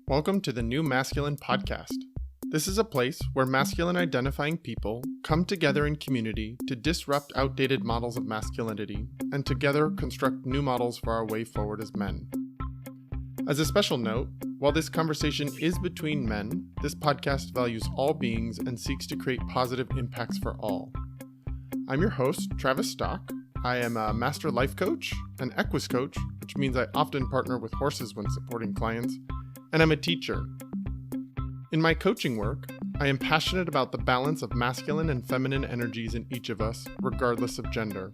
Welcome to the New Masculine Podcast. This is a place where masculine identifying people come together in community to disrupt outdated models of masculinity and together construct new models for our way forward as men. As a special note, while this conversation is between men, this podcast values all beings and seeks to create positive impacts for all. I'm your host, Travis Stock. I am a master life coach, an equus coach, which means I often partner with horses when supporting clients, and I'm a teacher. In my coaching work, I am passionate about the balance of masculine and feminine energies in each of us, regardless of gender.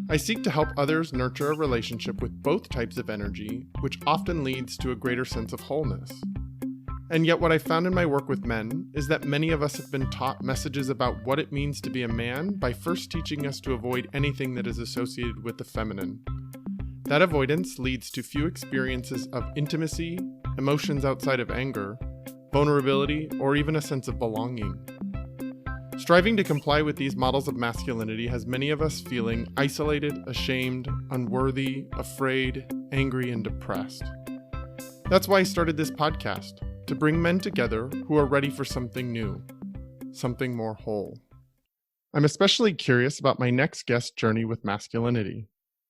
I seek to help others nurture a relationship with both types of energy, which often leads to a greater sense of wholeness. And yet what I found in my work with men is that many of us have been taught messages about what it means to be a man by first teaching us to avoid anything that is associated with the feminine. That avoidance leads to few experiences of intimacy, emotions outside of anger, vulnerability, or even a sense of belonging. Striving to comply with these models of masculinity has many of us feeling isolated, ashamed, unworthy, afraid, angry, and depressed. That's why I started this podcast, to bring men together who are ready for something new, something more whole. I'm especially curious about my next guest's journey with masculinity.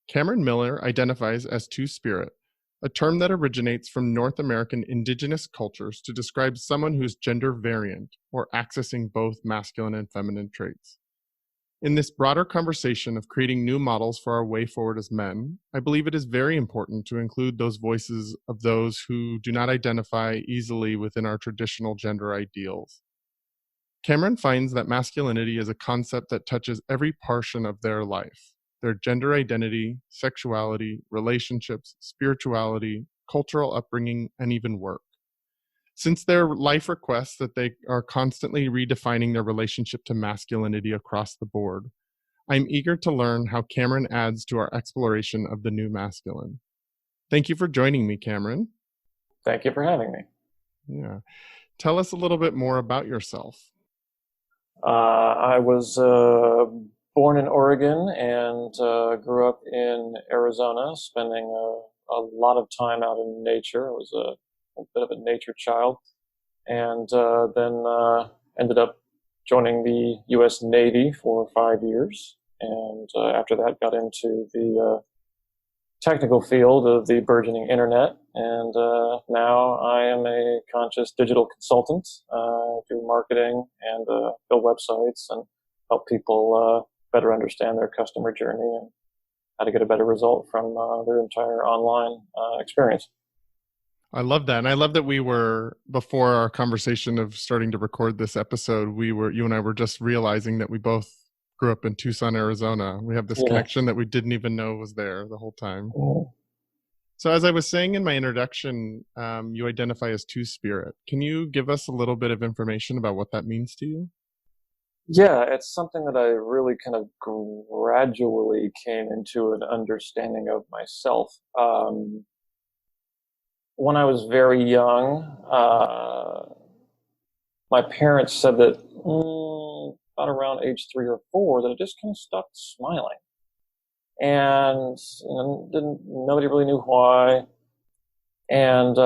Cameron Miller identifies as Two-Spirit, a term that originates from North American indigenous cultures to describe someone who's gender variant or accessing both masculine and feminine traits. In this broader conversation of creating new models for our way forward as men, I believe it is very important to include those voices of those who do not identify easily within our traditional gender ideals. Cameron finds that masculinity is a concept that touches every portion of their life. Their gender identity, sexuality, relationships, spirituality, cultural upbringing, and even work. Since their life requests that they are constantly redefining their relationship to masculinity across the board, I'm eager to learn how Cameron adds to our exploration of the new masculine. Thank you for joining me, Cameron. Thank you for having me. Yeah. Tell us a little bit more about yourself. I was born in Oregon and grew up in Arizona, spending a lot of time out in nature. I was a bit of a nature child, and then ended up joining the U.S. Navy for 5 years. And after that, got into the technical field of the burgeoning internet. And now I am a conscious digital consultant, do marketing and build websites and help people better understand their customer journey and how to get a better result from their entire online experience. I love that. And I love that we were, before our conversation of starting to record this episode, you and I were just realizing that we both grew up in Tucson, Arizona. We have this connection that we didn't even know was there the whole time. So as I was saying in my introduction, you identify as Two-Spirit. Can you give us a little bit of information about what that means to you? Yeah, it's something that I really kind of gradually came into an understanding of myself. When I was very young, my parents said that about around age 3 or 4, that I just kind of stopped smiling, and nobody really knew why. And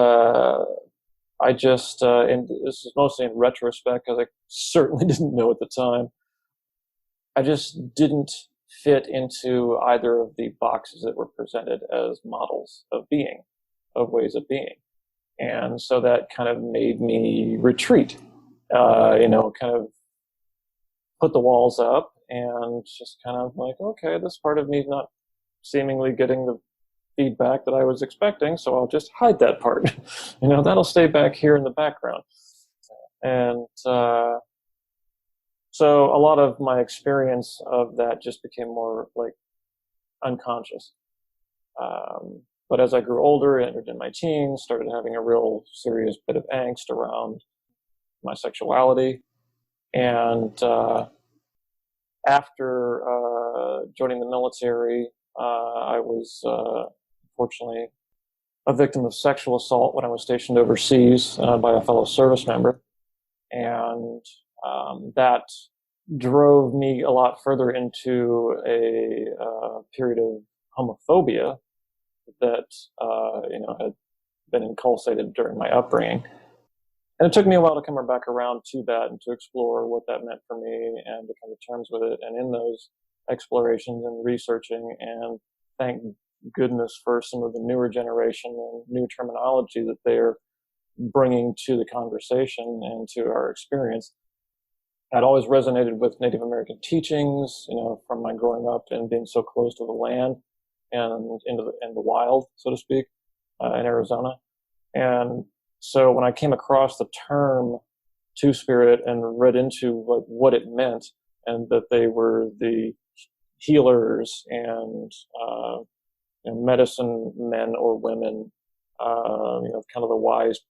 I just, and this is mostly in retrospect because I certainly didn't know at the time, I just didn't fit into either of the boxes that were presented as models of being, of ways of being. And so that kind of made me retreat, kind of put the walls up and just kind of like, okay, this part of me is not seemingly getting the feedback that I was expecting, so I'll just hide that part. That'll stay back here in the background. And so a lot of my experience of that just became more like unconscious. But as I grew older, entered in my teens, started having a real serious bit of angst around my sexuality. And after joining the military, I was unfortunately a victim of sexual assault when I was stationed overseas by a fellow service member. And that drove me a lot further into a period of homophobia that had been inculcated during my upbringing. And it took me a while to come back around to that and to explore what that meant for me and to come to terms with it. And in those explorations and researching, and thank goodness for some of the newer generation and new terminology that they're bringing to the conversation and to our experience, I'd always resonated with Native American teachings, from my growing up and being so close to the land and in the wild, so to speak, in Arizona. And so when I came across the term Two-Spirit and read into like what it meant, and that they were the healers and medicine men or women, kind of the wise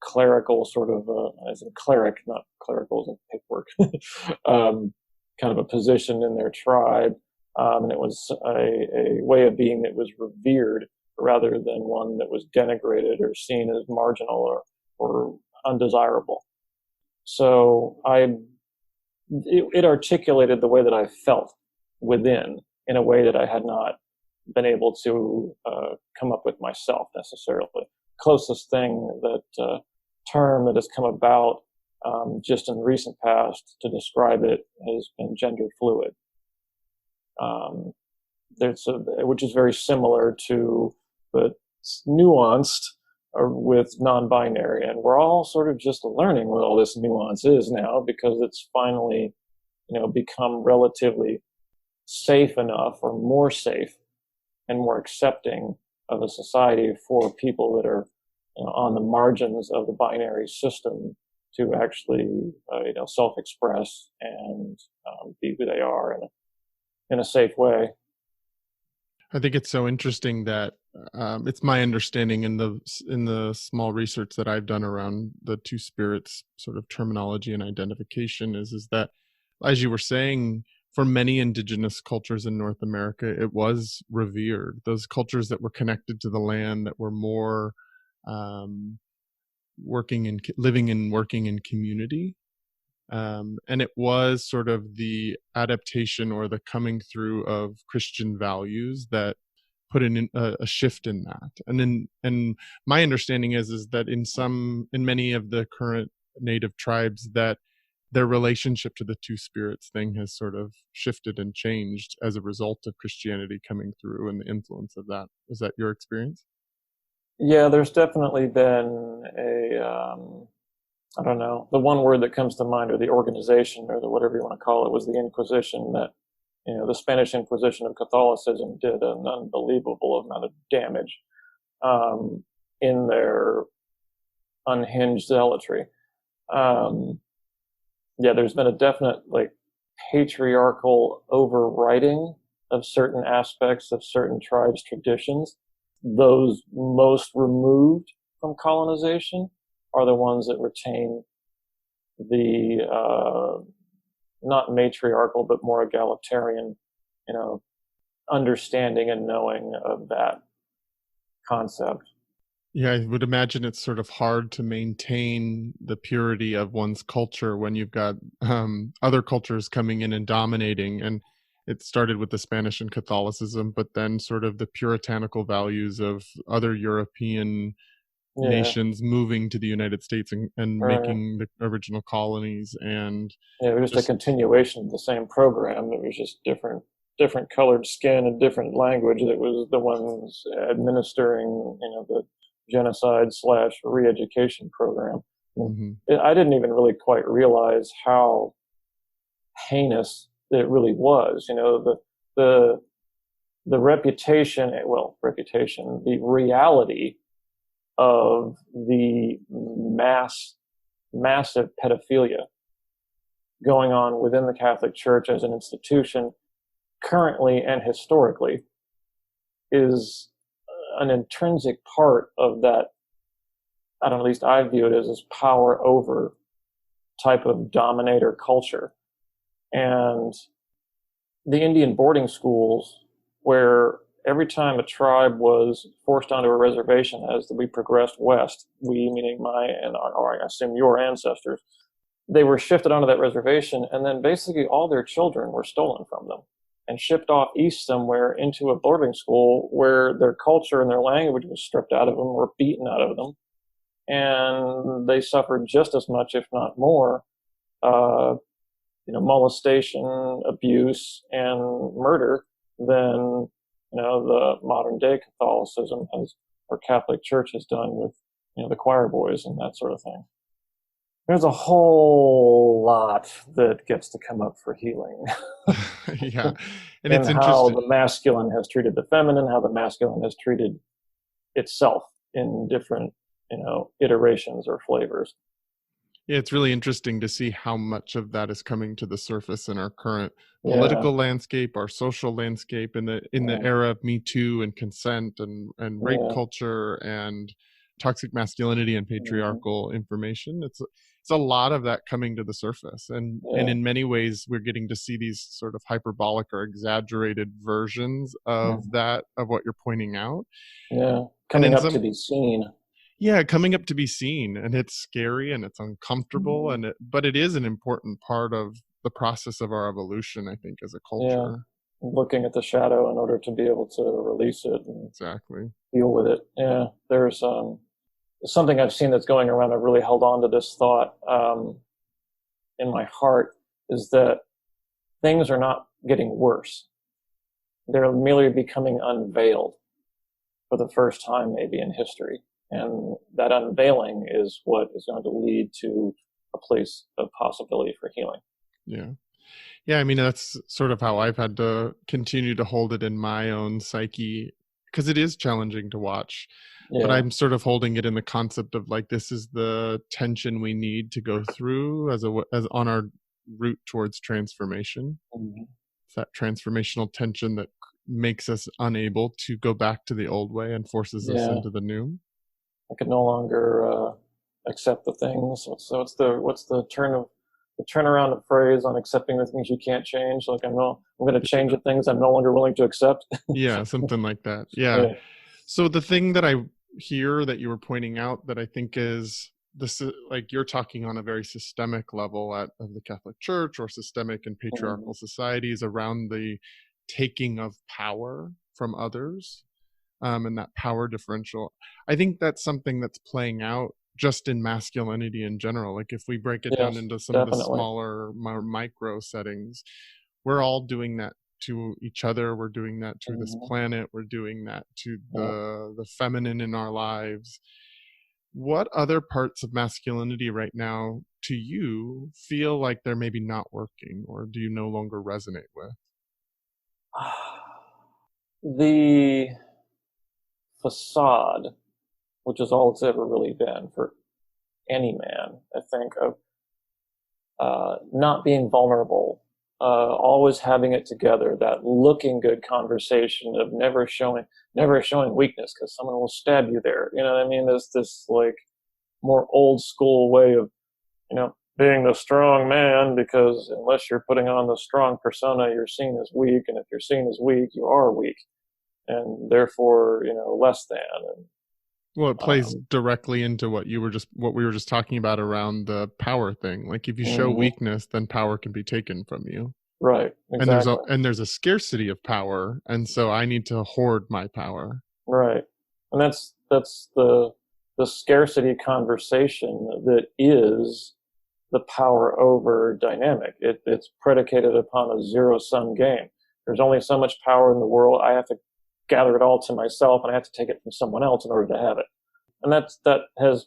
clerical sort of, as in cleric, not clerical as in paperwork, kind of a position in their tribe. And it was a way of being that was revered rather than one that was denigrated or seen as marginal or undesirable. So it articulated the way that I felt within in a way that I had not been able to come up with myself necessarily. Closest thing that term that has come about just in the recent past to describe it has been gender fluid. Which is very similar to, but nuanced with non-binary. And we're all sort of just learning what all this nuance is now, because it's finally, become relatively safe enough, or more safe and more accepting of a society for people that are on the margins of the binary system to actually, self-express and be who they are in a safe way. I think it's so interesting that it's my understanding in the small research that I've done around the Two Spirits sort of terminology and identification is that, as you were saying, for many indigenous cultures in North America, it was revered. Those cultures that were connected to the land, that were more living and working in community. And it was sort of the adaptation or the coming through of Christian values that put in a shift in that. And my understanding is that in many of the current Native tribes, that their relationship to the Two Spirits thing has sort of shifted and changed as a result of Christianity coming through and the influence of that. Is that your experience? Yeah, there's definitely been I don't know, the one word that comes to mind, or the organization, or the whatever you want to call it, was the Inquisition. That, the Spanish Inquisition of Catholicism did an unbelievable amount of damage in their unhinged zealotry. There's been a definite patriarchal overwriting of certain aspects of certain tribes' traditions. Those most removed from colonization are the ones that retain the not matriarchal but more egalitarian, understanding and knowing of that concept. Yeah, I would imagine it's sort of hard to maintain the purity of one's culture when you've got other cultures coming in and dominating. And it started with the Spanish and Catholicism, but then sort of the puritanical values of other European nations moving to the United States and making the original colonies. And it was just a continuation of the same program. It was just different colored skin and different language that was the ones administering, the genocide/re-education program. Mm-hmm. I didn't even really quite realize how heinous it really was. The reputation, the reality of the massive pedophilia going on within the Catholic Church as an institution, currently and historically, is an intrinsic part of that. I don't know, at least I view it as power over type of dominator culture. And the Indian boarding schools, where every time a tribe was forced onto a reservation as we progressed west, we, meaning or I assume your ancestors, they were shifted onto that reservation, and then basically all their children were stolen from them and shipped off east somewhere into a boarding school where their culture and their language was stripped out of them or beaten out of them. And they suffered just as much, if not more, molestation, abuse, and murder than the modern day Catholicism has or Catholic Church has done with the choir boys and that sort of thing. There's a whole lot that gets to come up for healing. Yeah, and it's how interesting the masculine has treated the feminine, how the masculine has treated itself in different iterations or flavors. Yeah, it's really interesting to see how much of that is coming to the surface in our current political landscape, our social landscape, in the era of Me Too and consent and rape culture and toxic masculinity and patriarchal information. It's a lot of that coming to the surface, and in many ways we're getting to see these sort of hyperbolic or exaggerated versions of that, of what you're pointing out. Yeah, coming up to be seen. Yeah, coming up to be seen, and it's scary and it's uncomfortable, but it is an important part of the process of our evolution, I think, as a culture. Yeah, looking at the shadow in order to be able to release it and exactly deal with it. Yeah, there's something I've seen that's going around. I've really held on to this thought in my heart, is that things are not getting worse. They're merely becoming unveiled for the first time maybe in history. And that unveiling is what is going to lead to a place of possibility for healing. Yeah. Yeah, I mean, that's sort of how I've had to continue to hold it in my own psyche, because it is challenging to watch. Yeah. But I'm sort of holding it in the concept of like, this is the tension we need to go through as on our route towards transformation. Mm-hmm. It's that transformational tension that makes us unable to go back to the old way and forces us into the new. I could no longer accept the things. So what's the turnaround of phrase on accepting the things you can't change? Like I'm going to change the things I'm no longer willing to accept. Yeah, something like that. Yeah. So the thing that I hear that you were pointing out that I think is this, like you're talking on a very systemic level of the Catholic Church or systemic and patriarchal societies around the taking of power from others. And that power differential. I think that's something that's playing out just in masculinity in general. Like if we break it down into some of the smaller, more micro settings, we're all doing that to each other. We're doing that to this planet. We're doing that to the feminine in our lives. What other parts of masculinity right now to you feel like they're maybe not working, or do you no longer resonate with? The facade, which is all it's ever really been for any man, I think, of not being vulnerable, always having it together, that looking good conversation of never showing weakness because someone will stab you there. You know what I mean? There's this like more old school way of, being the strong man, because unless you're putting on the strong persona, you're seen as weak. And if you're seen as weak, you are weak. And therefore, less than. And, well, it plays directly into what we were just talking about around the power thing. Like if you show weakness, then power can be taken from you. Right. Exactly. And there's a scarcity of power, and so I need to hoard my power. Right. And that's the scarcity conversation that is the power over dynamic. It's predicated upon a zero-sum game. There's only so much power in the world. I have to gather it all to myself, and I have to take it from someone else in order to have it. And that has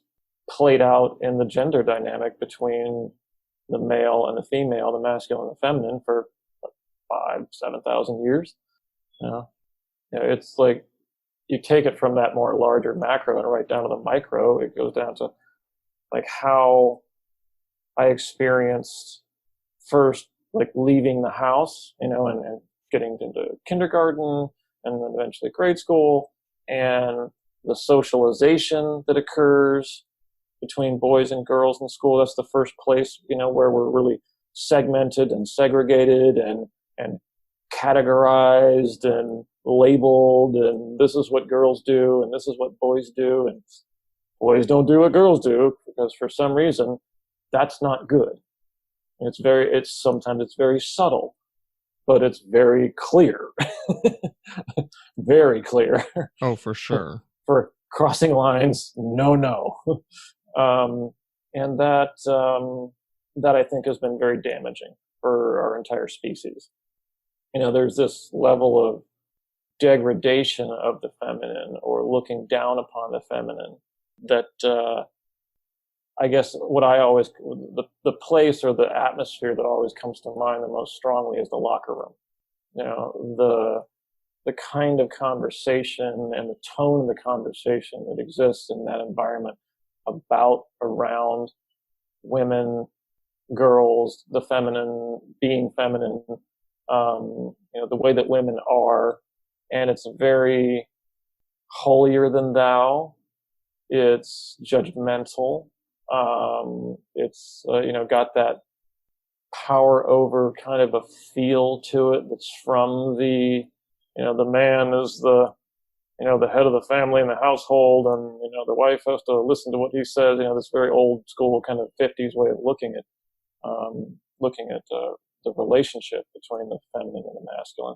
played out in the gender dynamic between the male and the female, the masculine and the feminine, for 5,000-7,000 years. It's like you take it from that more larger macro and right down to the micro. It goes down to like how I experienced first, like leaving the house, and getting into kindergarten, and then eventually grade school, and the socialization that occurs between boys and girls in school. That's the first place, where we're really segmented and segregated and categorized and labeled, and this is what girls do, and this is what boys do, and boys don't do what girls do, because for some reason, that's not good. Sometimes it's very subtle. but it's very clear, very clear Oh, for sure. for crossing lines. No, no. um, and that I think has been very damaging for our entire species. There's this level of degradation of the feminine or looking down upon the feminine that I guess what I always the place or the atmosphere that always comes to mind the most strongly is the locker room. The kind of conversation and the tone of the conversation that exists in that environment about, around women, girls, the feminine, being feminine, the way that women are, and it's very holier than thou. It's judgmental. It's got that power over kind of a feel to it that's from the man is the head of the family in the household, and the wife has to listen to what he says. This very old school kind of 50s way of looking at the relationship between the feminine and the masculine.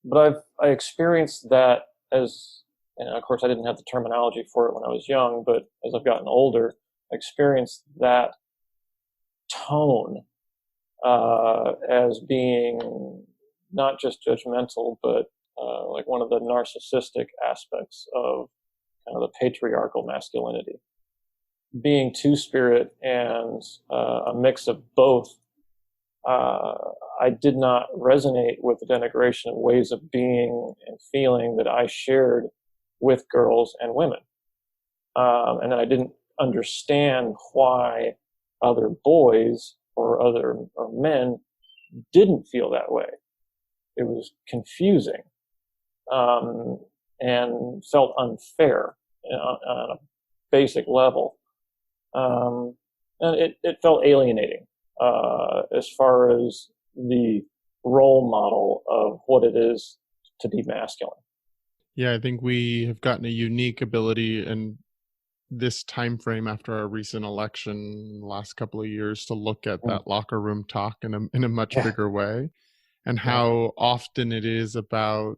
But I experienced that as, and of course I didn't have the terminology for it when I was young, but as I've gotten older, I experienced that tone as being not just judgmental, but like one of the narcissistic aspects of kind of the patriarchal masculinity. Being two-spirit and a mix of both, I did not resonate with the denigration of ways of being and feeling that I shared with girls and women. And then I didn't understand why other boys or men didn't feel that way. It was confusing and felt unfair on a basic level. And it felt alienating as far as the role model of what it is to be masculine. Yeah, I think we have gotten a unique ability in this time frame after our recent election in the last couple of years to look at that locker room talk in a much bigger way, and how often it is about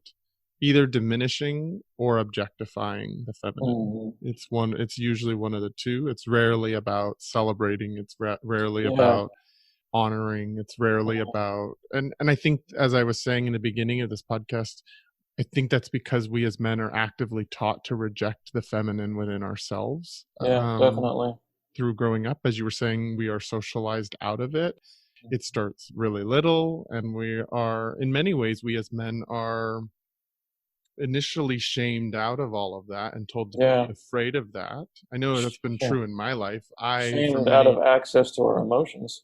either diminishing or objectifying the feminine. It's usually one of the two. It's rarely about celebrating. It's rarely about honoring. It's rarely about, and I think, as I was saying in the beginning of this podcast, I think that's because we as men are actively taught to reject the feminine within ourselves. Yeah, definitely. Through growing up, as you were saying, we are socialized out of it. It starts really little, and we are, in many ways, we as men are initially shamed out of all of that and told to be afraid of that. I know that's been true in my life. Shamed out of access to our emotions.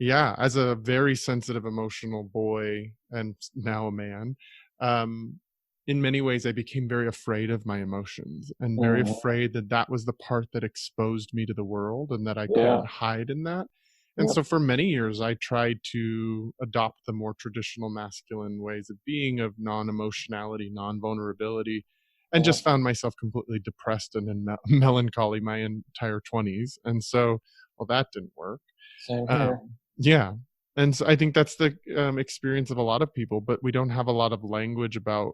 Yeah. As a very sensitive, emotional boy, and now a man, in many ways, I became very afraid of my emotions and very afraid that was the part that exposed me to the world and that I couldn't hide in that. And so for many years, I tried to adopt the more traditional masculine ways of being, of non-emotionality, non-vulnerability, and just found myself completely depressed and in melancholy my entire 20s. And so, well, that didn't work. Same here. Yeah. And so I think that's the experience of a lot of people, but we don't have a lot of language about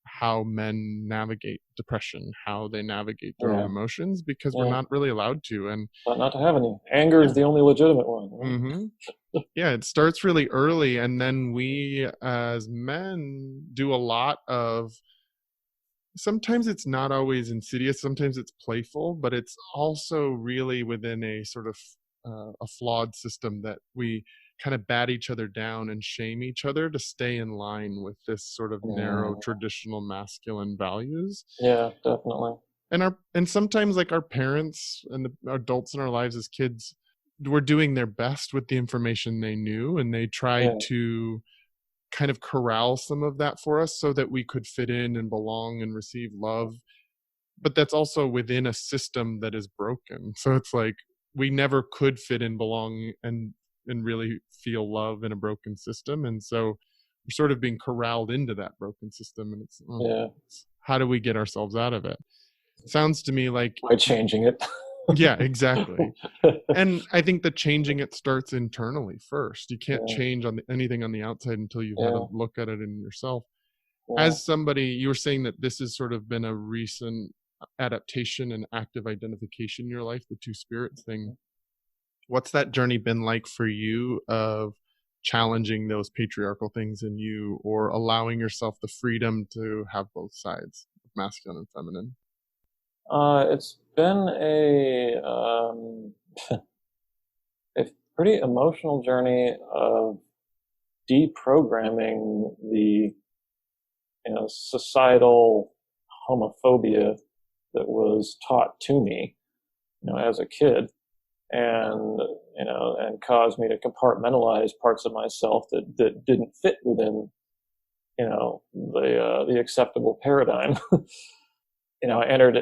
how men navigate depression, how they navigate their own emotions, because we're not really allowed to. And not to have any. Anger is the only legitimate one. Right? Yeah, it starts really early, and then we as men do a lot of, sometimes it's not always insidious, sometimes it's playful, but it's also really within a sort of a flawed system that we kind of bat each other down and shame each other to stay in line with this sort of narrow traditional masculine values. Yeah, definitely. And sometimes, like, our parents and the adults in our lives as kids were doing their best with the information they knew, and they tried to kind of corral some of that for us so that we could fit in and belong and receive love. But that's also within a system that is broken. So it's like we never could fit in, belong, and really feel love in a broken system. And so we're sort of being corralled into that broken system. And it's how do we get ourselves out of it? It sounds to me like by changing it. Yeah, exactly. And I think the changing it starts internally first. You can't Yeah, change anything on the outside until you've had a yeah, look at it in yourself. yeah. As somebody, you were saying that this has sort of been a recent adaptation and active identification in your life, the two spirits thing. What's that journey been like for you of challenging those patriarchal things in you or allowing yourself the freedom to have both sides, masculine and feminine? It's been a pretty emotional journey of deprogramming the societal homophobia that was taught to me, as a kid, and and caused me to compartmentalize parts of myself that didn't fit within the acceptable paradigm. I entered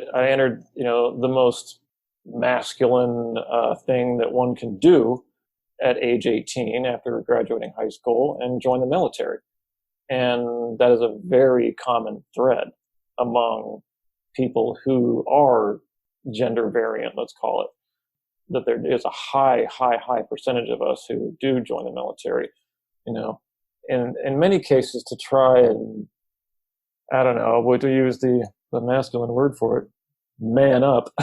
the most masculine thing that one can do at age 18 after graduating high school and join the military. And that is a very common thread among people who are gender variant, let's call it, that there is a high percentage of us who do join the military, you know, in many cases to try and, I don't know, would to use the masculine word for it, man up,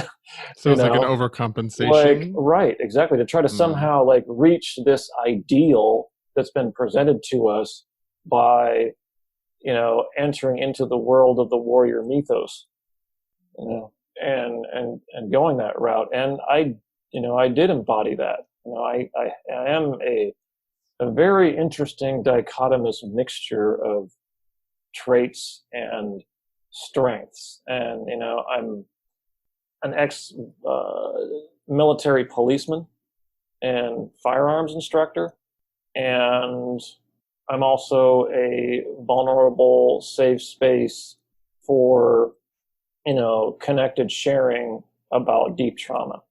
So you it's like an know, like, overcompensation. right, exactly, to try to Mm. somehow like reach this ideal that's been presented to us by, entering into the world of the warrior mythos, and going that route. And I did embody that. I am a very interesting dichotomous mixture of traits and strengths. And, I'm an ex military policeman and firearms instructor. And I'm also a vulnerable, safe space for, connected sharing about deep trauma.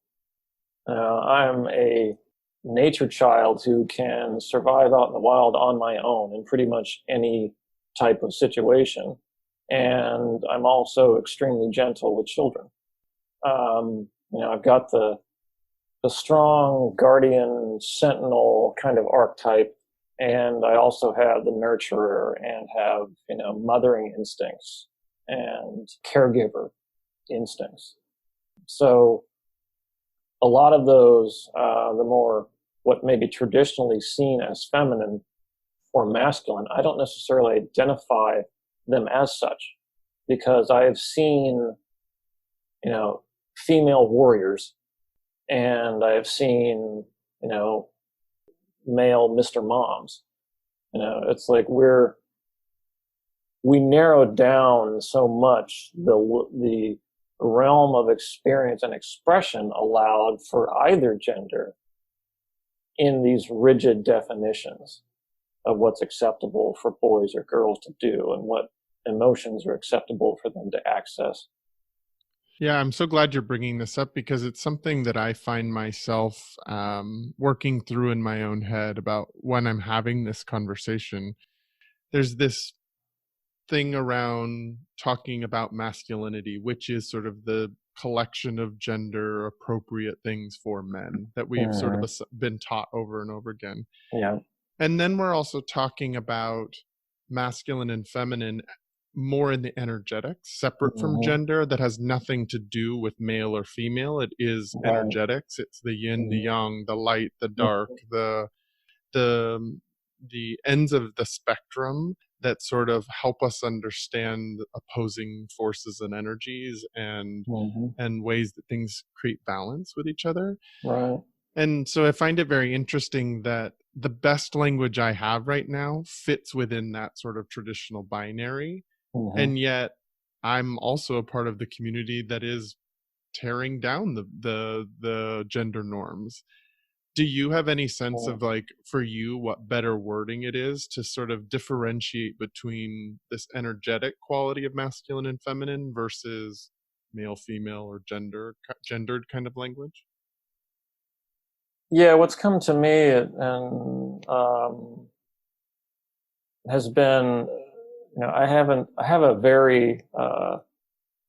I'm a nature child who can survive out in the wild on my own in pretty much any type of situation. And I'm also extremely gentle with children. I've got the strong guardian sentinel kind of archetype, and I also have the nurturer and have, mothering instincts and caregiver instincts. So a lot of those, the more what may be traditionally seen as feminine or masculine, I don't necessarily identify them as such, because I have seen, female warriors, and I have seen, male Mr. Moms. It's like we narrowed down so much the realm of experience and expression allowed for either gender in these rigid definitions of what's acceptable for boys or girls to do and what emotions are acceptable for them to access. Yeah, I'm so glad you're bringing this up because it's something that I find myself working through in my own head about when I'm having this conversation. There's this thing around talking about masculinity, which is sort of the collection of gender appropriate things for men that we've sort of Mhm. been taught over and over again. Yeah. And then we're also talking about masculine and feminine more in the energetics, separate from Mhm. gender, that has nothing to do with male or female. It is Right. energetics. It's the yin, the Mhm. yang, the light, the dark, the the ends of the spectrum that sort of help us understand opposing forces and energies Mhm. and ways that things create balance with each other. Right. And so I find it very interesting that the best language I have right now fits within that sort of traditional binary. Mhm. And yet I'm also a part of the community that is tearing down the gender norms. Do you have any sense Yeah. of, like, for you, what better wording it is to sort of differentiate between this energetic quality of masculine and feminine versus male, female, or gendered kind of language? Yeah, what's come to me and has been, I have a very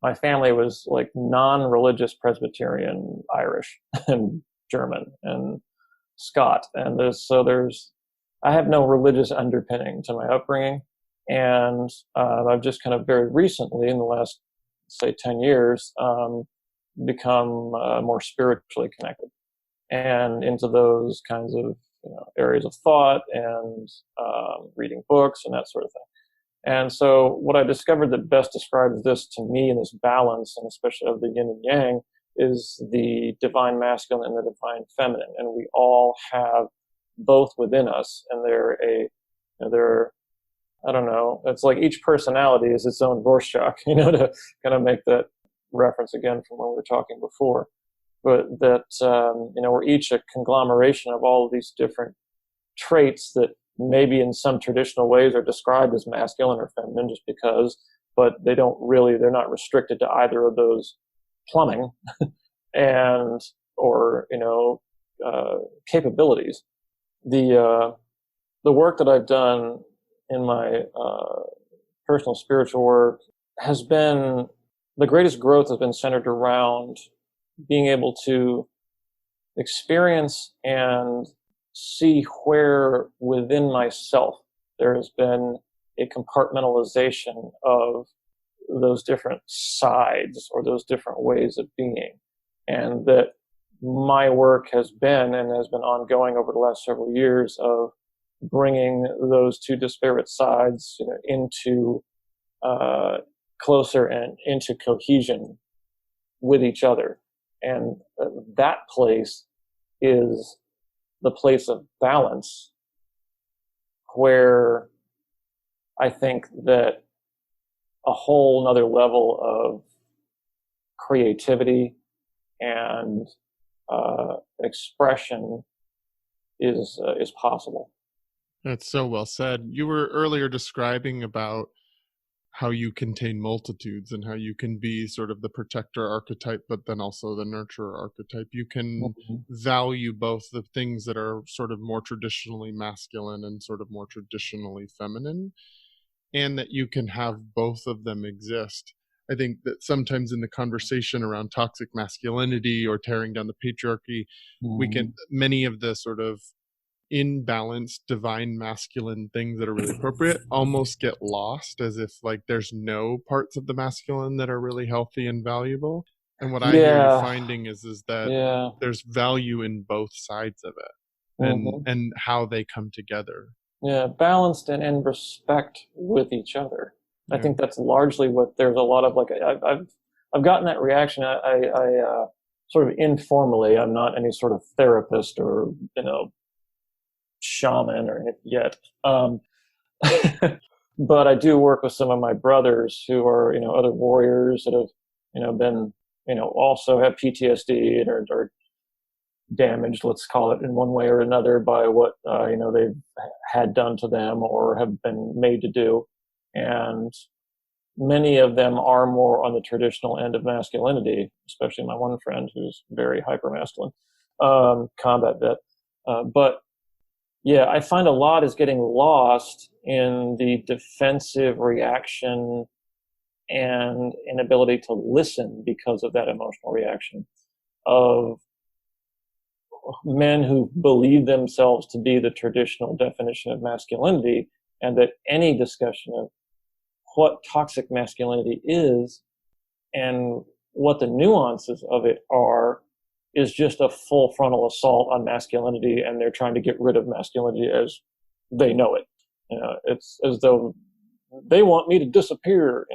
my family was like non-religious Presbyterian Irish and German and Scot. And I have no religious underpinning to my upbringing. And I've just kind of very recently, in the last, say, 10 years, become more spiritually connected and into those kinds of areas of thought and reading books and that sort of thing. And so what I discovered that best describes this to me, and this balance, and especially of the yin and yang, is the divine masculine and the divine feminine. And we all have both within us, and I don't know, it's like each personality is its own Rorschach, to kind of make that reference again from when we were talking before. But that, we're each a conglomeration of all of these different traits that maybe in some traditional ways are described as masculine or feminine just because, but they're not restricted to either of those plumbing or capabilities. The work that I've done in my personal spiritual work the greatest growth has been centered around being able to experience and see where within myself there has been a compartmentalization of those different sides or those different ways of being. And that my work has been ongoing over the last several years of bringing those two disparate sides into closer and into cohesion with each other. And that place is the place of balance, where I think that a whole nother level of creativity and expression is possible. That's so well said. You were earlier describing about how you contain multitudes and how you can be sort of the protector archetype, but then also the nurturer archetype. You can value both the things that are sort of more traditionally masculine and sort of more traditionally feminine, and that you can have both of them exist. I think that sometimes in the conversation around toxic masculinity or tearing down the patriarchy, many of the sort of imbalanced divine masculine things that are really appropriate almost get lost, as if like there's no parts of the masculine that are really healthy and valuable. And what I hear you finding is that there's value in both sides of it, and how they come together. Yeah, balanced and in respect with each other. I think that's largely what there's a lot of, like, I've gotten that reaction. I sort of informally, I'm not any sort of therapist or shaman or yet, but I do work with some of my brothers who are other warriors that have been also have PTSD and are damaged, let's call it, in one way or another by what they've had done to them or have been made to do. And many of them are more on the traditional end of masculinity, especially my one friend who's very hyper masculine, combat vet. But yeah, I find a lot is getting lost in the defensive reaction and inability to listen because of that emotional reaction of men who believe themselves to be the traditional definition of masculinity, and that any discussion of what toxic masculinity is and what the nuances of it are is just a full frontal assault on masculinity, and they're trying to get rid of masculinity as they know it. It's as though they want me to disappear,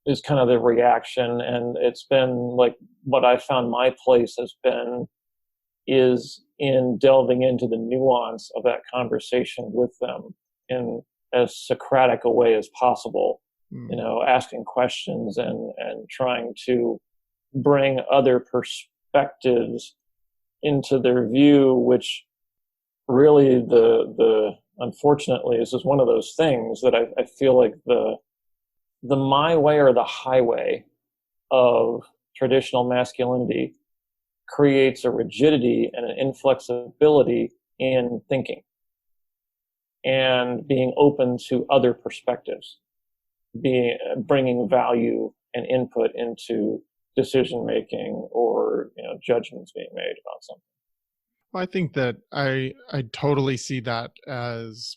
is kind of the reaction. And it's been like what I found my place has been is in delving into the nuance of that conversation with them in as Socratic a way as possible, asking questions and trying to bring other perspectives into their view, which really unfortunately, this is one of those things that I feel like the my way or the highway of traditional masculinity creates a rigidity and an inflexibility in thinking and being open to other perspectives, bringing value and input into decision making or judgments being made about something. I think that I totally see that as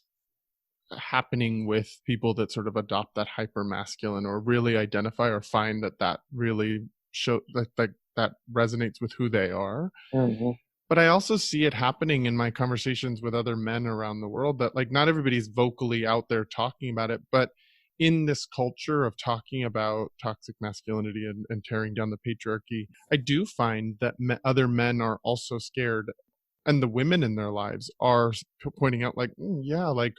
happening with people that sort of adopt that hyper masculine or really identify or find that really that resonates with who they are. Mm-hmm. But I also see it happening in my conversations with other men around the world that like not everybody's vocally out there talking about it, but in this culture of talking about toxic masculinity and tearing down the patriarchy, I do find that other men are also scared, and the women in their lives are pointing out like, yeah, like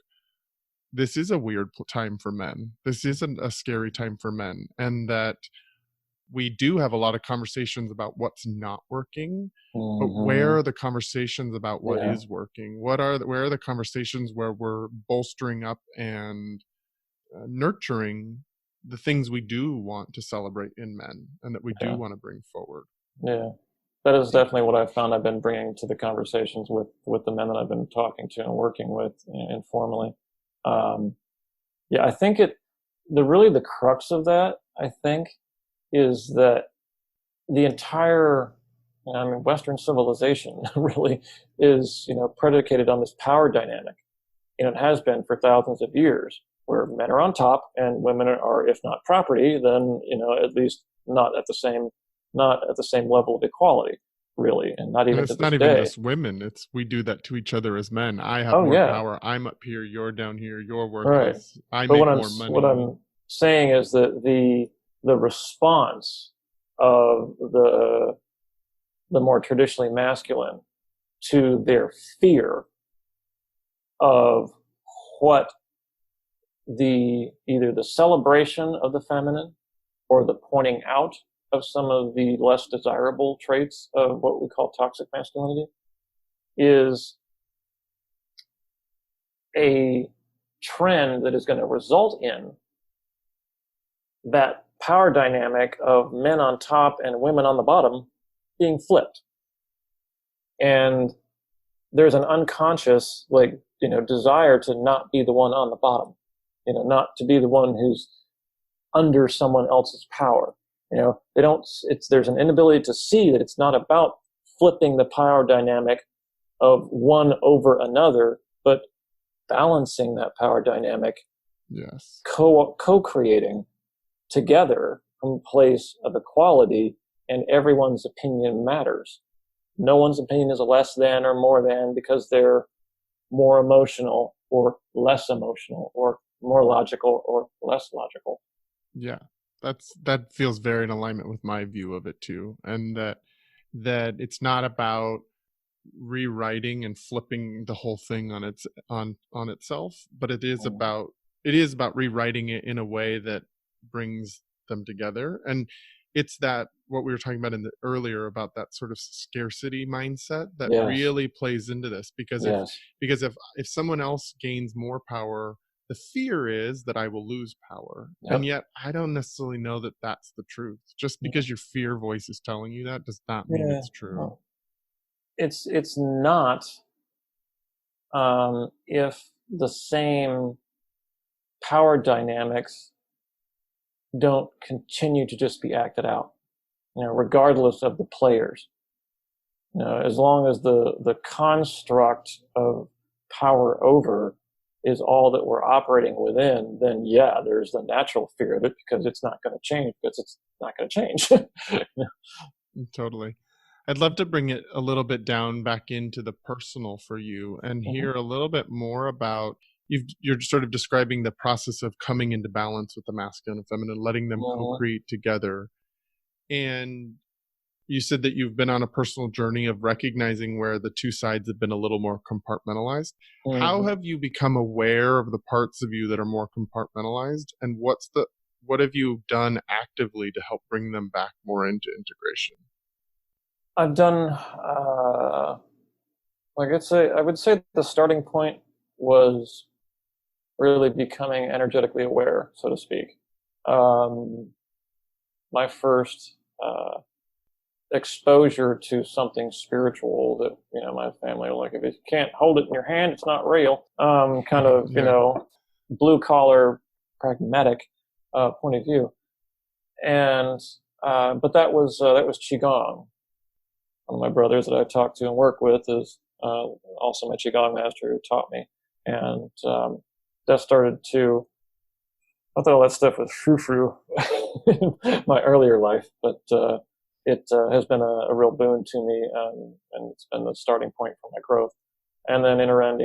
this is a weird time for men. This isn't a scary time for men. And that we do have a lot of conversations about what's not working, but where are the conversations about what is working? Where are the conversations where we're bolstering up and nurturing the things we do want to celebrate in men and that we do want to bring forward? Yeah. That is definitely what I've found I've been bringing to the conversations with the men that I've been talking to and working with informally. I think the crux of that, I think, is that the entire, Western civilization really is, predicated on this power dynamic. It has been for thousands of years, where men are on top and women are, if not property, then, at least not at the same level of equality, really, and not even and it's not even just women. It's we do that to each other as men. I have more power. I'm up here. You're down here. You're worthless. Right. I make more money. What I'm saying is that the response of the more traditionally masculine to their fear of what either the celebration of the feminine or the pointing out of some of the less desirable traits of what we call toxic masculinity is a trend that is going to result in that power dynamic of men on top and women on the bottom being flipped. And there's an unconscious, desire to not be the one on the bottom, not to be the one who's under someone else's power. There's an inability to see that it's not about flipping the power dynamic of one over another, but balancing that power dynamic. Yes. Co-creating together from a place of equality, and everyone's opinion matters. No one's opinion is a less than or more than because they're more emotional or less emotional or more logical or less logical. Yeah. That feels very in alignment with my view of it too. And that it's not about rewriting and flipping the whole thing on itself, but it is about rewriting it in a way that brings them together. And it's that what we were talking about earlier about that sort of scarcity mindset that really plays into this, because if someone else gains more power, the fear is that I will lose power. And yet I don't necessarily know that that's the truth. Just because your fear voice is telling you that does not mean it's true. No. It's not if the same power dynamics don't continue to just be acted out, regardless of the players. As long as the construct of power over is all that we're operating within, then there's the natural fear of it because it's not going to change, because it's not going to change. Totally. I'd love to bring it a little bit down back into the personal for you and hear a little bit more about you're sort of describing the process of coming into balance with the masculine and feminine, letting them co-create together. And you said that you've been on a personal journey of recognizing where the two sides have been a little more compartmentalized. How have you become aware of the parts of you that are more compartmentalized? And what have you done actively to help bring them back more into integration? I've done, I would say the starting point was really becoming energetically aware, so to speak. My first exposure to something spiritual that, my family were like, if you can't hold it in your hand, it's not real. Blue collar, pragmatic point of view. And but that was qigong. One of my brothers that I talk to and work with is also my qigong master who taught me, and that started to. I thought all that stuff was frou-frou in my earlier life, but it has been a real boon to me, and it's been the starting point for my growth. And then entering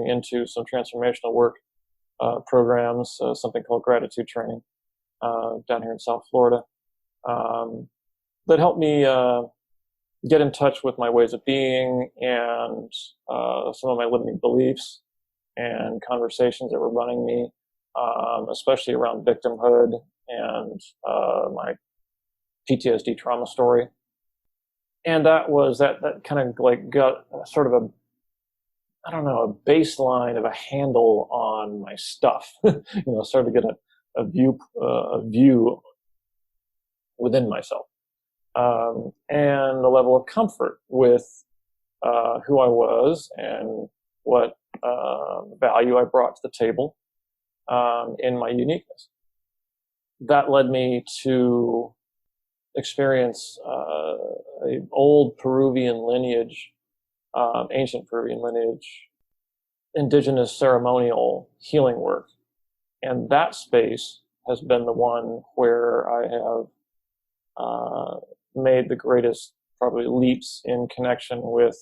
into some transformational work programs, something called gratitude training down here in South Florida, that helped me get in touch with my ways of being and some of my limiting beliefs and conversations that were running me, especially around victimhood and my PTSD trauma story. And that kind of like got sort of a baseline of a handle on my stuff. Started to get a view within myself, and a level of comfort with who I was and what value I brought to the table in my uniqueness. That led me to experience an old Peruvian lineage, ancient Peruvian lineage, indigenous ceremonial healing work. And that space has been the one where I have made the greatest probably leaps in connection with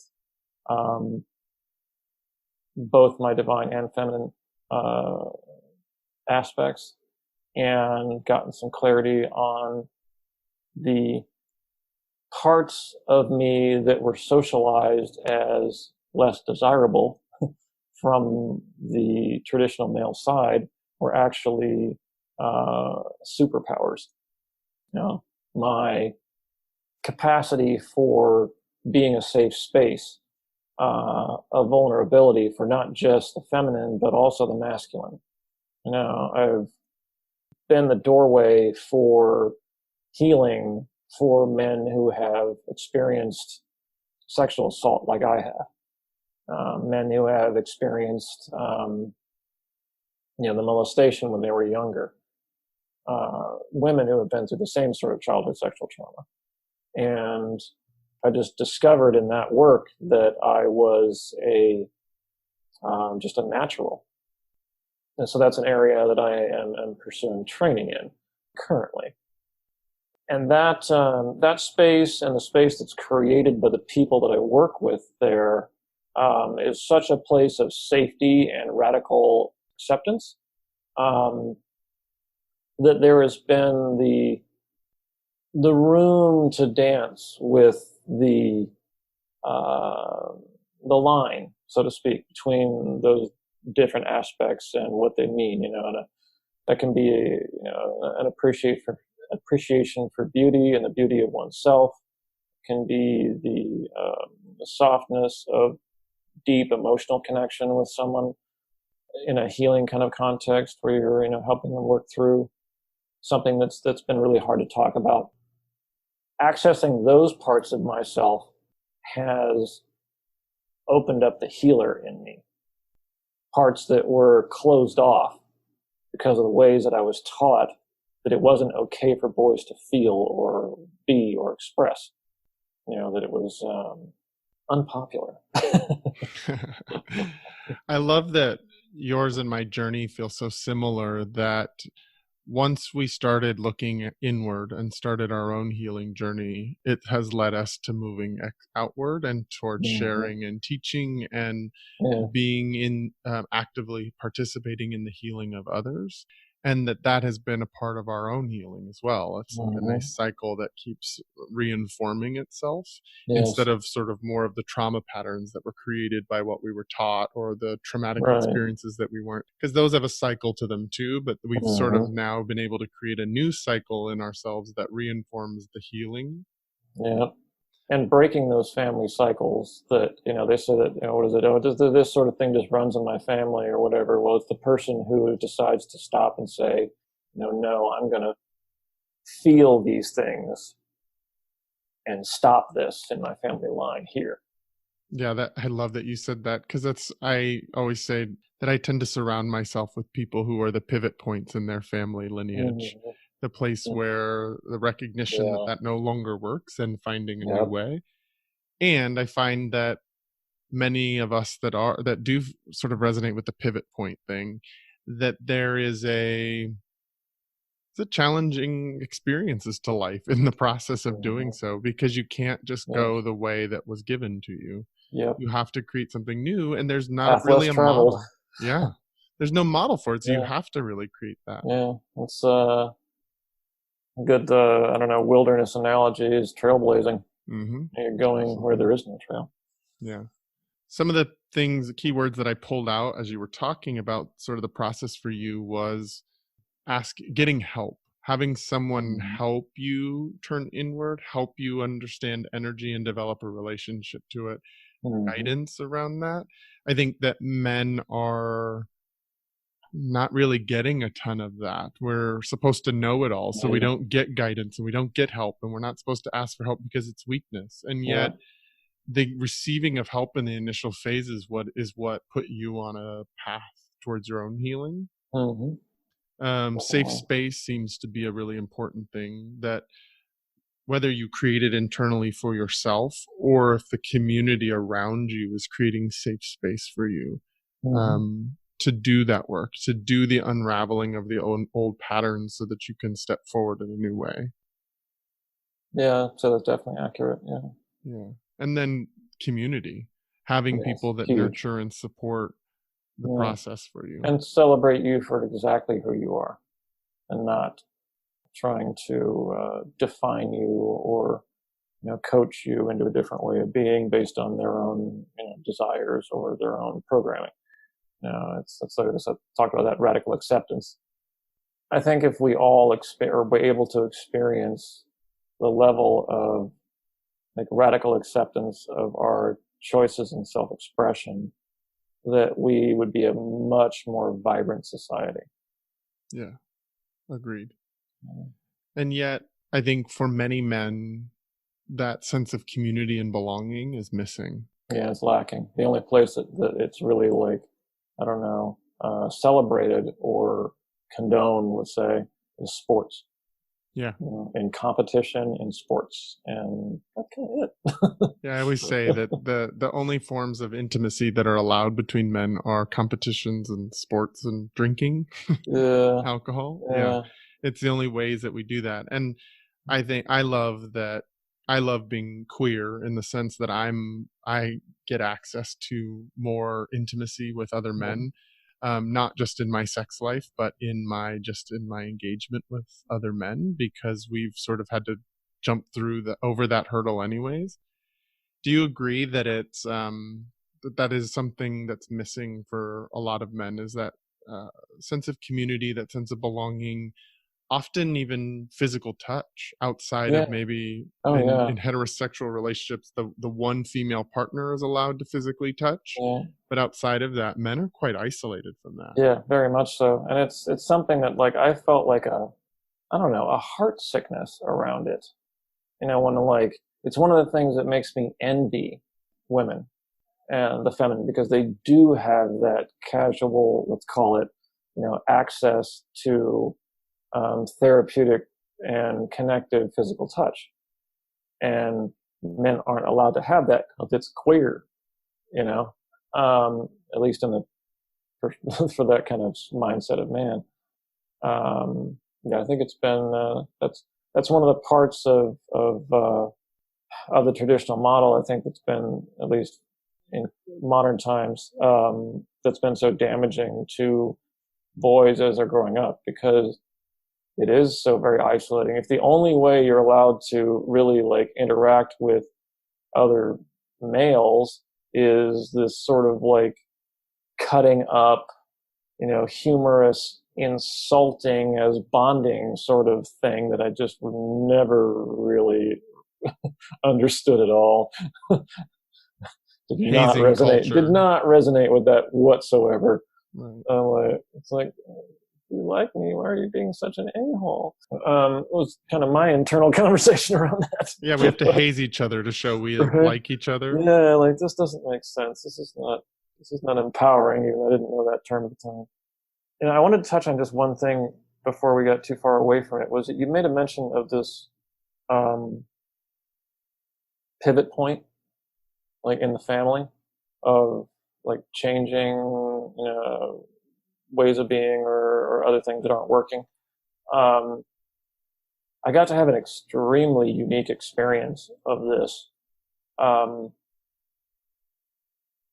both my divine and feminine aspects, and gotten some clarity on the parts of me that were socialized as less desirable from the traditional male side were actually superpowers. My capacity for being a safe space, a vulnerability for not just the feminine, but also the masculine. I've been the doorway for healing for men who have experienced sexual assault like I have, men who have experienced, the molestation when they were younger, women who have been through the same sort of childhood sexual trauma. And I just discovered in that work that I was just a natural. And so that's an area that I am pursuing training in currently. And that space and the space that's created by the people that I work with there is such a place of safety and radical acceptance, that there has been the room to dance with the line, so to speak, between those different aspects and what they mean. And that can be an appreciation for beauty and the beauty of oneself. Can be the softness of deep emotional connection with someone in a healing kind of context where you're helping them work through something that's been really hard to talk about. Accessing those parts of myself has opened up the healer in me. Parts that were closed off because of the ways that I was taught that it wasn't okay for boys to feel or be or express. That it was unpopular. I love that yours and my journey feel so similar, that once we started looking inward and started our own healing journey, it has led us to moving outward and towards sharing and teaching and being in actively participating in the healing of others. And that has been a part of our own healing as well. It's like a nice cycle that keeps reinforming itself, instead of sort of more of the trauma patterns that were created by what we were taught, or the traumatic experiences that we weren't, because those have a cycle to them too. But we've sort of now been able to create a new cycle in ourselves that reinforms the healing. Yeah. And breaking those family cycles that, they say that, what is it? Oh, this sort of thing just runs in my family or whatever. Well, it's the person who decides to stop and say, no, I'm going to feel these things and stop this in my family line here. Yeah, I love that you said that, because I always say that I tend to surround myself with people who are the pivot points in their family lineage. the place where the recognition that Yeah. that no longer works and finding a new Yep. way. And I find that many of us that do sort of resonate with the pivot point thing, that there is it's a challenging experiences to life in the process of doing Mhm. so, because you can't just Yes. go the way that was given to you. Yep. You have to create something new, and there's not Path less really a traveled. model. Yeah. There's no model for it, so you Yeah. have to really create that. Yeah. It's a good, I don't know, wilderness analogy is trailblazing. Mm-hmm. You're going where there is no trail. Yeah. Some of the keywords that I pulled out as you were talking about sort of the process for you was getting help, having someone Mhm. help you turn inward, help you understand energy and develop a relationship to it, Mhm. guidance around that. I think that men are not really getting a ton of that. We're supposed to know it all, so we Yeah. don't get guidance and we don't get help, and we're not supposed to ask for help because it's weakness. And Yeah. yet the receiving of help in the initial phase is what put you on a path towards your own healing. Mhm. Safe Definitely. space seems to be a really important thing, that whether you create it internally for yourself or if the community around you is creating safe space for you, Mhm. to do that work, to do the unraveling of the old patterns so that you can step forward in a new way. Yeah. So that's definitely accurate. Yeah. Yeah. And then community, having Yes. people that Huge. nurture and support the Yeah. process for you. And celebrate you for exactly who you are, and not trying to define you or coach you into a different way of being based on their own desires or their own programming. It's like I said, talk about that radical acceptance. I think if we all are able to experience the level of like radical acceptance of our choices and self-expression, that we would be a much more vibrant society. Yeah. Agreed. Mm. And yet, I think for many men, that sense of community and belonging is missing. Yeah, it's lacking. The only place that it's really like, I don't know, celebrated or condoned, let's say, is sports. Yeah. In competition, in sports, and that's kind of it. Yeah, I always say that the only forms of intimacy that are allowed between men are competitions and sports and drinking, Yeah, alcohol. Yeah. yeah, It's the only ways that we do that. And I think I love being queer in the sense that I get access to more intimacy with other mhm, men, not just in my sex life, but in my engagement with other men, because we've sort of had to jump through over that hurdle anyways. Do you agree that it's that is something that's missing for a lot of men? Is that uh, sense of community, that sense of belonging, often even physical touch outside of yeah. maybe Oh yeah, in heterosexual relationships, the one female partner is allowed to physically touch, yeah, but outside of that, men are quite isolated from that. yeah. Very much so, and it's something that like I felt like I don't know, a heart sickness around it. When like it's one of the things that makes me envy women and the feminine, because they do have that casual, let's call it, access to therapeutic and connective physical touch, and men aren't allowed to have that because it's queer, you know, at least in the for, for that kind of mindset of man. Yeah, I think it's been that's one of the parts of the traditional model. I think that's been, at least in modern times, that's been so damaging to boys as they're growing up, because it is so very isolating. If the only way you're allowed to really like interact with other males is this sort of like cutting up, humorous, insulting as bonding sort of thing that I just never really understood at all. Hazing Did culture. not resonate with that whatsoever. Right. It's like, you like me, why are you being such an a-hole? It was kind of my internal conversation around that. Yeah, we have to haze each other to show we Right? like each other. Yeah, like this doesn't make sense. This is not empowering. Even though I didn't know that term at the time. I wanted to touch on just one thing before we got too far away from it was that you made a mention of this um, pivot point, like in the family, of like changing, ways of being or other things that aren't working. Um, I got to have an extremely unique experience of this. Um,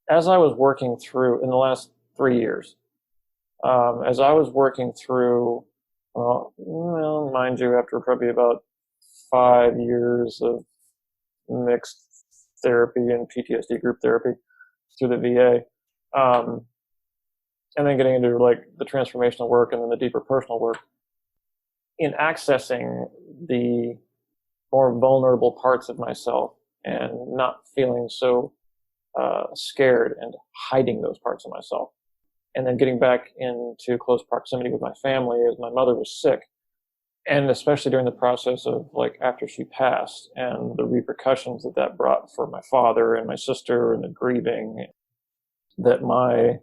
as I was working through in the last 3 years, as I was working through, well, mind you, after probably about 5 years of mixed therapy and PTSD group therapy through the VA, and then getting into like the transformational work and then the deeper personal work, in accessing the more vulnerable parts of myself and not feeling so scared and hiding those parts of myself. And then getting back into close proximity with my family as my mother was sick. And especially during the process of like after she passed and the repercussions that that brought for my father and my sister and the grieving, that my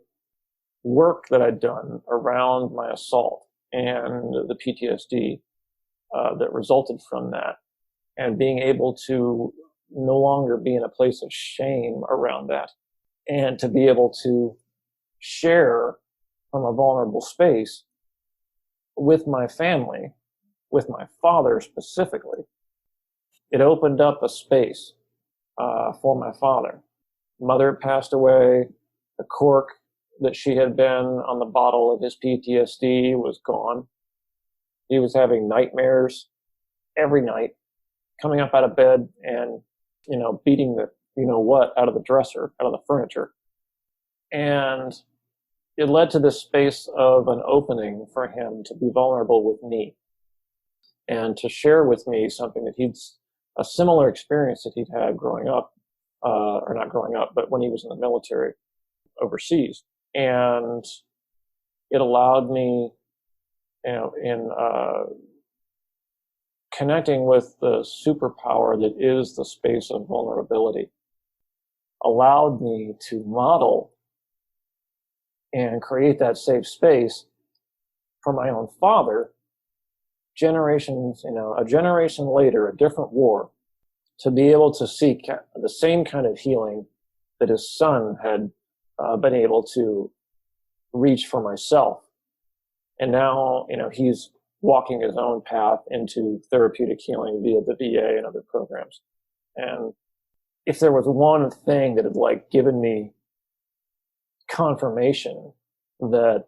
work that I'd done around my assault and the PTSD that resulted from that, and being able to no longer be in a place of shame around that, and to be able to share from a vulnerable space with my family, with my father specifically. It opened up a space for my father. Mother had passed away. The cork that she had been on the bottle of his PTSD was gone. He was having nightmares every night, coming up out of bed and, beating the, what, out of the dresser, out of the furniture. And it led to this space of an opening for him to be vulnerable with me and to share with me something that a similar experience that he'd had growing up, or not growing up, but when he was in the military overseas. And it allowed me, in connecting with the superpower that is the space of vulnerability, allowed me to model and create that safe space for my own father, a generation later, a different war, to be able to seek the same kind of healing that his son had been able to reach for myself. And now, he's walking his own path into therapeutic healing via the VA and other programs. And if there was one thing that had like given me confirmation that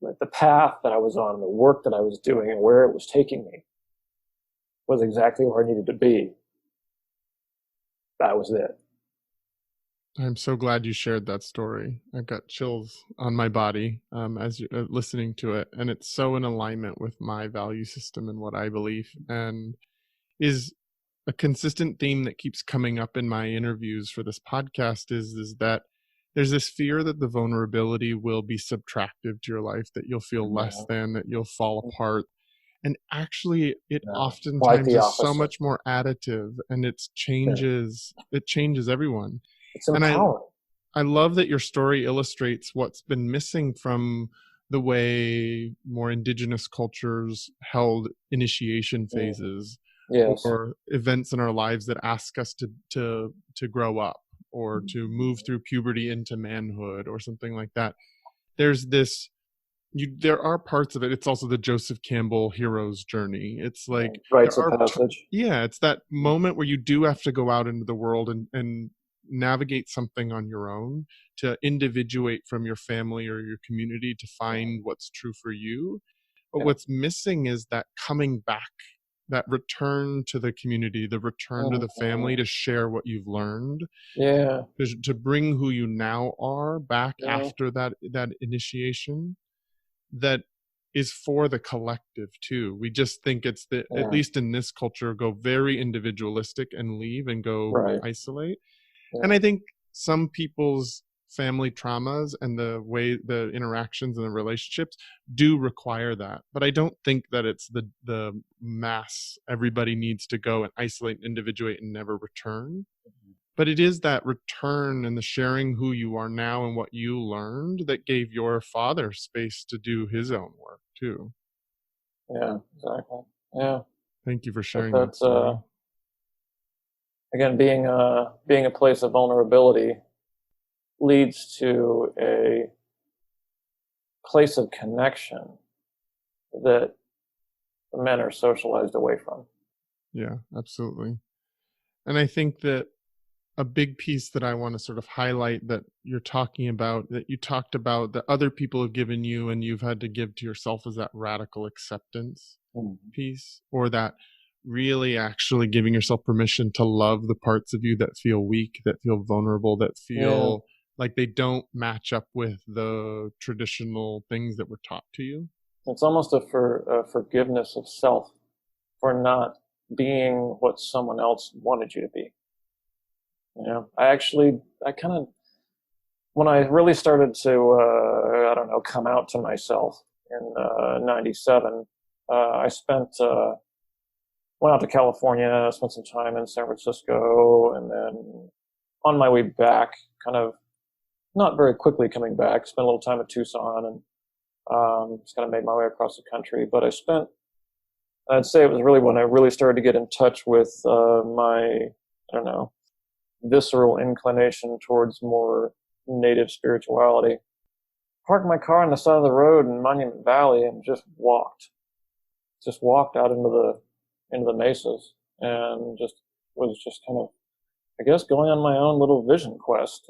like the path that I was on, the work that I was doing and where it was taking me was exactly where I needed to be, that was it. I'm so glad you shared that story. I've got chills on my body as you're listening to it. And it's so in alignment with my value system and what I believe, and is a consistent theme that keeps coming up in my interviews for this podcast is that there's this fear that the vulnerability will be subtractive to your life, that you'll feel less than, that you'll fall apart. And actually, it oftentimes is so much more additive, and it changes everyone. It's empowering. And I love that your story illustrates what's been missing from the way more indigenous cultures held initiation phases, yes, or events in our lives that ask us to grow up or to move through puberty into manhood or something like that. There's this. There are parts of it. It's also the Joseph Campbell hero's journey. It's like rites of passage. It's that moment where you do have to go out into the world and navigate something on your own, to individuate from your family or your community to find what's true for you. But what's missing is that coming back, that return to the community, the return to the family, to share what you've learned. To bring who you now are back after that initiation, that is for the collective too. We just think it's at least in this culture, go very individualistic and leave and go isolate. And I think some people's family traumas and the way the interactions and the relationships do require that. But I don't think that it's the mass, everybody needs to go and isolate, individuate, and never return. But it is that return and the sharing who you are now and what you learned that gave your father space to do his own work too. Yeah, exactly. Yeah. Thank you for But sharing that that's story. again, being a place of vulnerability leads to a place of connection that men are socialized away from. Yeah, absolutely. And I think that a big piece that I want to sort of highlight that you're talking about, that you talked about, that other people have given you and you've had to give to yourself, is that radical acceptance Mhm. piece, or that really actually giving yourself permission to love the parts of you that feel weak, that feel vulnerable, that Yeah, feel like they don't match up with the traditional things that were taught to you. it's almost a forgiveness of self for not being what someone else wanted you to be. You know, I kind of, when I really started to, I don't know, come out to myself in '97, I went out to California, spent some time in San Francisco, and then on my way back, kind of not very quickly coming back, spent a little time at Tucson and just kind of made my way across the country. But I'd say it was really when I really started to get in touch with I don't know, visceral inclination towards more native spirituality. Parked my car on the side of the road in Monument Valley and just walked out into the mesas and just was just kind of, I guess, going on my own little vision quest,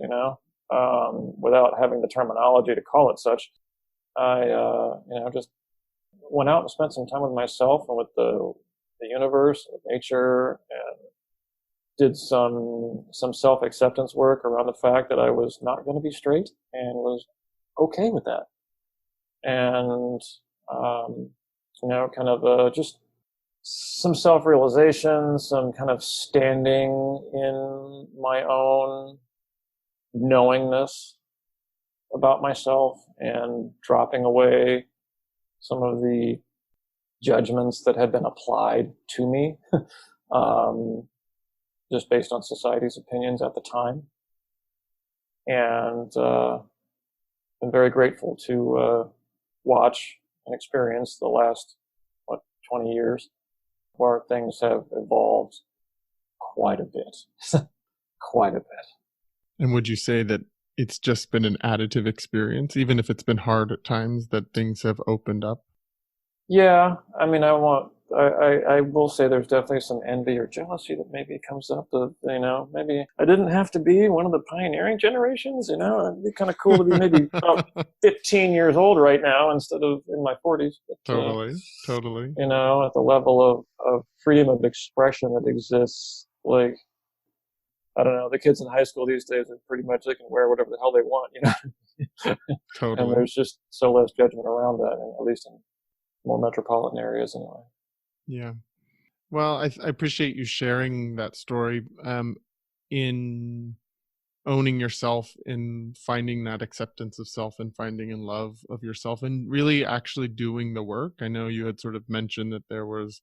without having the terminology to call it such. Just went out and spent some time with myself and with the universe, with nature, and did some self acceptance work around the fact that I was not going to be straight and was okay with that. And kind of just some self realization, some kind of standing in my own knowingness about myself and dropping away some of the judgments that had been applied to me, just based on society's opinions at the time. And I'm very grateful to watch and experience the last, 20 years where things have evolved quite a bit. Quite a bit. And would you say that it's just been an additive experience, even if it's been hard at times, that things have opened up? Yeah, I mean, I will say there's definitely some envy or jealousy that maybe comes up. Maybe I didn't have to be one of the pioneering generations. It'd be kind of cool to be maybe about 15 years old right now instead of in my 40s. But, Totally. at the level of freedom of expression that exists, like, I don't know, the kids in high school these days are pretty much, they can wear whatever the hell they want, and Totally. there's just so less judgment around that, and at least in more metropolitan areas anyway. Yeah. Well, I appreciate you sharing that story, in owning yourself, in finding that acceptance of self and finding in love of yourself and really actually doing the work. I know you had sort of mentioned that there was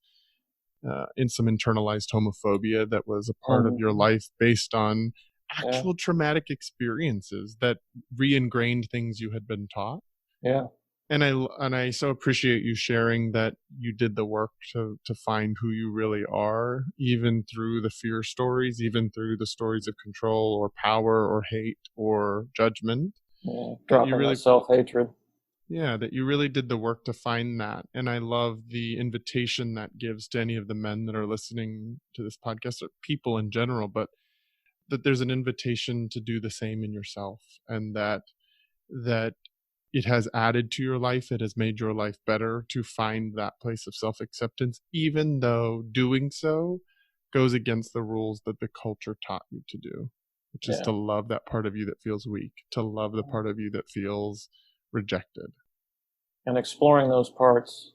in some internalized homophobia that was a part of your Mhm. life based on Yeah, actual traumatic experiences that re-ingrained things you had been taught. yeah, And I so appreciate you sharing that you did the work to find who you really are, even through the fear stories, even through the stories of control or power or hate or judgment. yeah. That you Dropping that really, self-hatred. yeah, that you really did the work to find that. And I love the invitation that gives to any of the men that are listening to this podcast, or people in general, but that there's an invitation to do the same in yourself, and that it has added to your life. It has made your life better to find that place of self acceptance, even though doing so goes against the rules that the culture taught you to do, which is Yeah, to love that part of you that feels weak, to love the part of you that feels rejected. and exploring those parts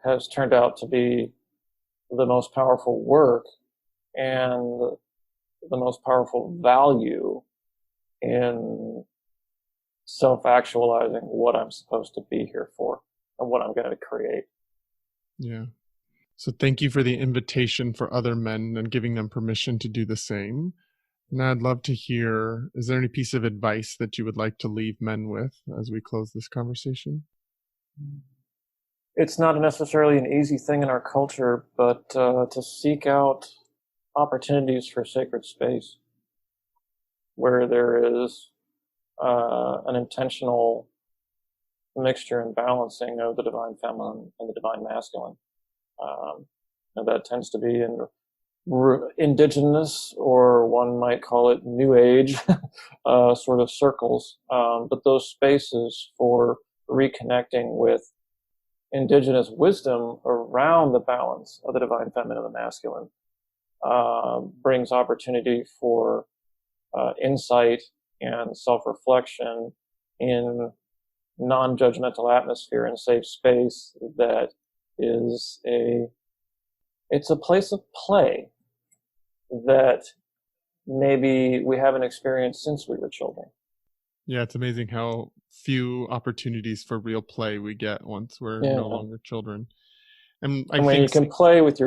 has turned out to be the most powerful work and the most powerful value in self-actualizing what I'm supposed to be here for and what I'm going to create. Yeah. So thank you for the invitation for other men and giving them permission to do the same. And I'd love to hear, is there any piece of advice that you would like to leave men with as we close this conversation? It's not necessarily an easy thing in our culture, but to seek out opportunities for sacred space where there is an intentional mixture and balancing of the divine feminine and the divine masculine. And that tends to be in indigenous, or one might call it new age, sort of circles. But those spaces for reconnecting with indigenous wisdom around the balance of the divine feminine and the masculine brings opportunity for insight and self-reflection in non-judgmental atmosphere and safe space that is it's a place of play that maybe we haven't experienced since we were children. Yeah, it's amazing how few opportunities for real play we get once we're no longer children. And I when think you can play with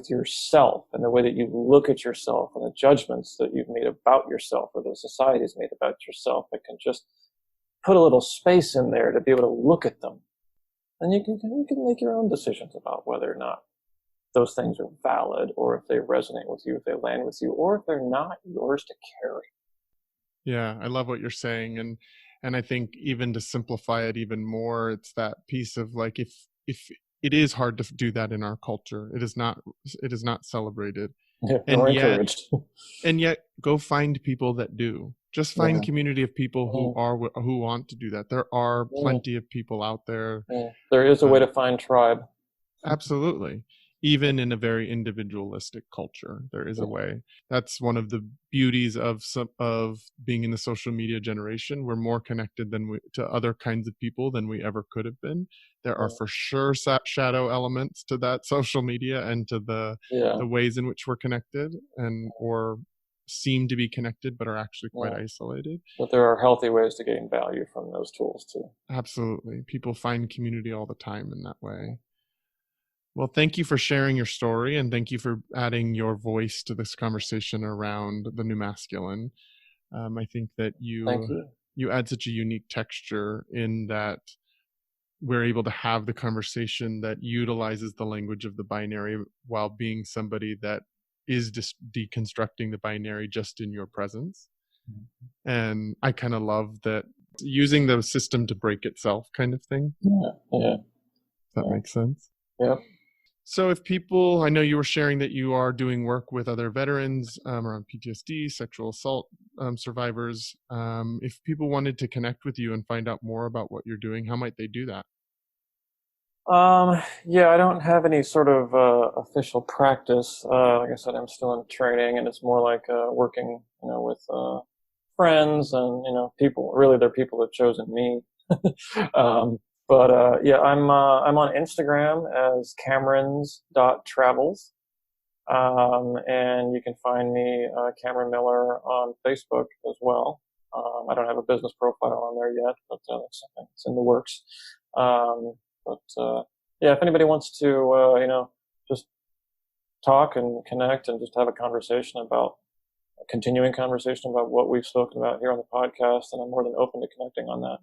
yourself and the way that you look at yourself and the judgments that you've made about yourself or the society's made about yourself, it can just put a little space in there to be able to look at them. And you can make your own decisions about whether or not those things are valid, or if they resonate with you, if they land with you, or if they're not yours to carry. Yeah, I love what you're saying. And I think even to simplify it even more, it's that piece of like, if it is hard to do that in our culture, it is not celebrated. Yeah, and yet encouraged. And yet go find people that do. Just find community of people who want to do that. There are plenty of people out there. There is a way to find tribe. Absolutely. Even in a very individualistic culture, there is a way. That's one of the beauties of being in the social media generation. We're more connected to other kinds of people than we ever could have been. There are for sure shadow elements to that social media and to the ways in which we're connected or seem to be connected, but are actually quite isolated. But there are healthy ways to gain value from those tools too. Absolutely. People find community all the time in that way. Well, thank you for sharing your story, and thank you for adding your voice to this conversation around the new masculine. I think that you add such a unique texture in that we're able to have the conversation that utilizes the language of the binary while being somebody that is deconstructing the binary just in your presence. Mm-hmm. And I kind of love that, using the system to break itself kind of thing. Yeah. That makes sense. Yeah. So if people, I know you were sharing that you are doing work with other veterans around PTSD, sexual assault survivors. If people wanted to connect with you and find out more about what you're doing, how might they do that? I don't have any sort of official practice. Like I said, I'm still in training, and it's more like working, with friends and people. Really, they're people that have chosen me. But I'm on Instagram as camerons.travels. And you can find me, Cameron Miller, on Facebook as well. I don't have a business profile on there yet, but that's something that's in the works. If anybody wants to, just talk and connect and just have a continuing conversation about what we've spoken about here on the podcast, then I'm more than open to connecting on that.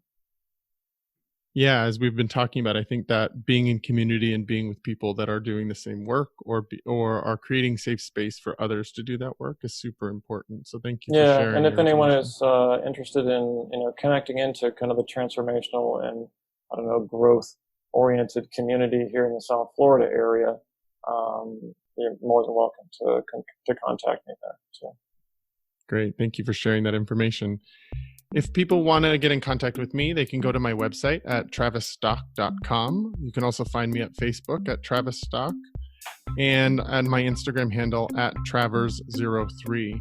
Yeah, as we've been talking about, I think that being in community and being with people that are doing the same work or are creating safe space for others to do that work is super important. So thank you for sharing. And if anyone is interested in connecting into kind of the transformational and growth-oriented community here in the South Florida area, you're more than welcome to contact me there too. Great, thank you for sharing that information. If people want to get in contact with me, they can go to my website at travisstock.com. You can also find me at Facebook at Travis Stock and on my Instagram handle at Travers03.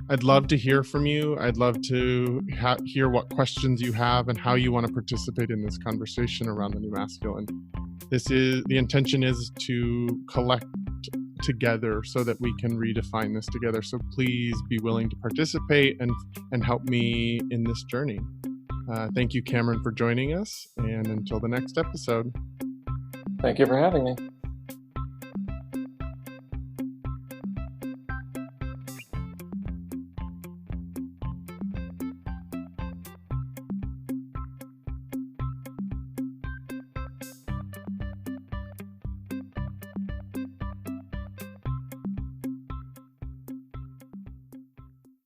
I'd love to hear from you. I'd love to hear what questions you have and how you want to participate in this conversation around the new masculine. The intention is to collect together so that we can redefine this together. So please be willing to participate and help me in this journey. Thank you, Cameron, for joining us. And until the next episode. Thank you for having me.